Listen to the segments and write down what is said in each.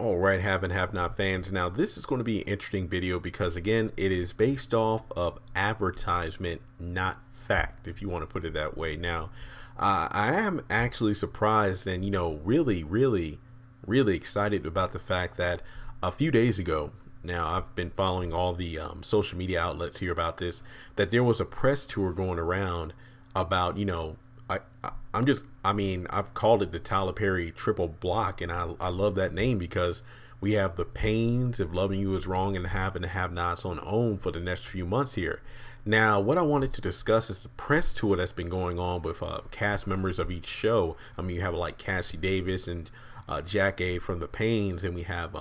All right, have and have not fans. Now, this is going to be an interesting video because, again, it is based off of advertisement, not fact, if you want to put it that way. Now, I am actually surprised and, really excited about the fact that a few days ago, now I've been following all the social media outlets here about this, that there was a press tour going around about, I've called it the Tyler Perry triple block, and I love that name because we have the pains of loving you is wrong and the have-nots on OWN for the next few months here. Now, what I wanted to discuss is the press tour that's been going on with cast members of each show. I mean, you have like Cassie Davis and Jack A from the Pains, and we have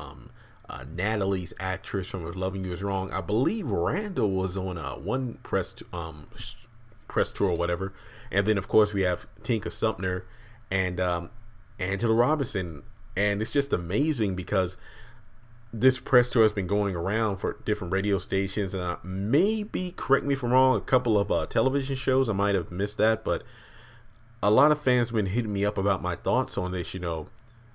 Natalie's actress from Loving You Is Wrong. I believe Randall was on one press tour or whatever, and then of course we have Tinka Sumner and Angela Robinson, and it's just amazing because this press tour has been going around for different radio stations, and maybe, correct me if I'm wrong, a couple of television shows. I might have missed that, but a lot of fans have been hitting me up about my thoughts on this,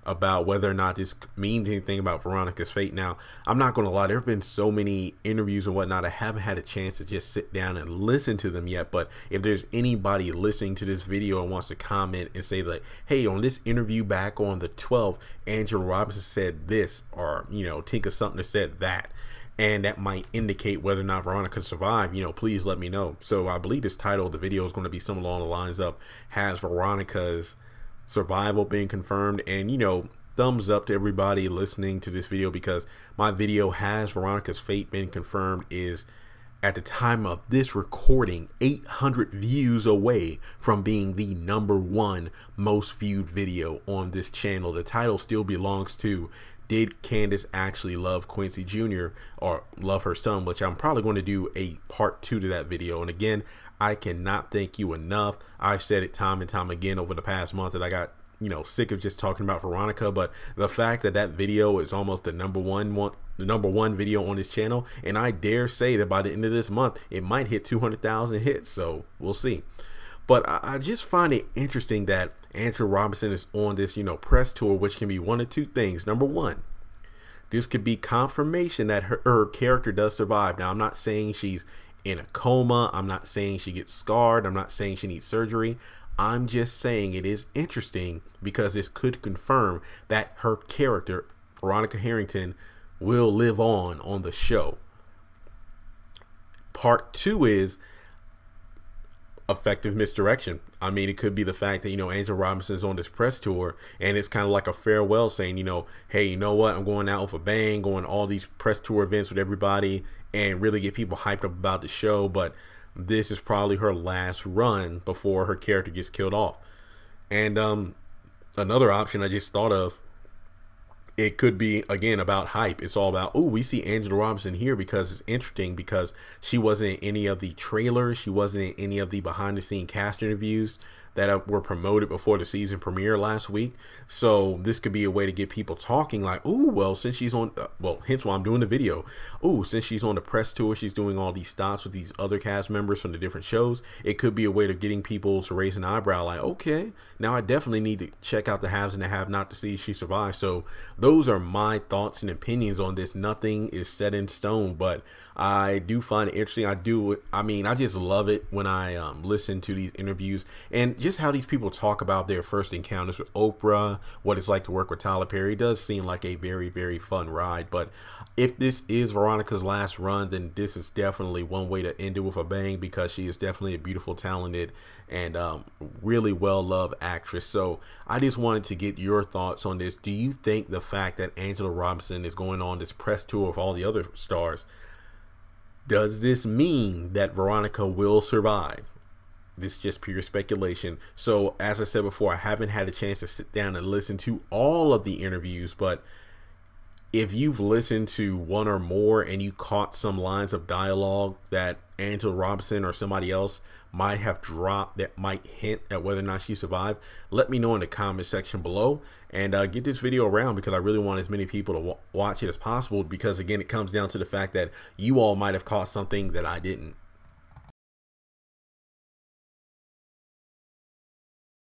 about whether or not this means anything about Veronica's fate. Now, I'm not going to lie, there have been so many interviews and whatnot, I haven't had a chance to just sit down and listen to them yet. But if there's anybody listening to this video and wants to comment and say like, hey, on this interview back on the 12th, Angela Robinson said this, or, Tinka Sumner said that, and that might indicate whether or not Veronica survived, please let me know. So I believe this title of the video is going to be something along the lines of, has Veronica's survival being confirmed? And thumbs up to everybody listening to this video, because my video, has Veronica's fate been confirmed, is at the time of this recording 800 views away from being the #1 most viewed video on this channel. The title still belongs to, did Candace actually love Quincy Jr. or love her son, which I'm probably going to do a part 2 to that video. And again, I cannot thank you enough. I've said it time and time again over the past month that I got sick of just talking about Veronica, but the fact that that video is almost the number one video on this channel, and I dare say that by the end of this month it might hit 200,000 hits, so we'll see. But I just find it interesting that Angela Robinson is on this press tour, which can be one of two things. Number one, this could be confirmation that her character does survive. Now, I'm not saying she's in a coma, I'm not saying she gets scarred, I'm not saying she needs surgery. I'm just saying it is interesting because this could confirm that her character, Veronica Harrington, will live on the show. Part 2 is effective misdirection. I mean, it could be the fact that, Angela Robinson is on this press tour and it's kind of like a farewell saying, hey, you know what? I'm going out with a bang, going to all these press tour events with everybody and really get people hyped up about the show. But this is probably her last run before her character gets killed off. And another option I just thought of, it could be, again, about hype. It's all about, oh, we see Angela Robinson here because it's interesting because she wasn't in any of the trailers. She wasn't in any of the behind the scene cast interviews that were promoted before the season premiere last week. So this could be a way to get people talking like, oh, well, since she's on, hence why I'm doing the video. Oh, since she's on the press tour, she's doing all these stops with these other cast members from the different shows. It could be a way to getting people to raise an eyebrow like, okay, now I definitely need to check out the haves and the have not to see if she survives. So those are my thoughts and opinions on this. Nothing is set in stone, but I do find it interesting. I just love it when I listen to these interviews and just how these people talk about their first encounters with Oprah, what it's like to work with Tyler Perry. It does seem like a very, very fun ride. But if this is Veronica's last run, then this is definitely one way to end it with a bang, because she is definitely a beautiful, talented, and really well-loved actress. So I just wanted to get your thoughts on this. Do you think the fact that Angela Robinson is going on this press tour with all the other stars, does this mean that Veronica will survive? This is just pure speculation. So as I said before, I haven't had a chance to sit down and listen to all of the interviews, but if you've listened to one or more and you caught some lines of dialogue that Angela Robinson or somebody else might have dropped that might hint at whether or not she survived, let me know in the comment section below, and get this video around, because I really want as many people to watch it as possible, because again, it comes down to the fact that you all might have caught something that I didn't.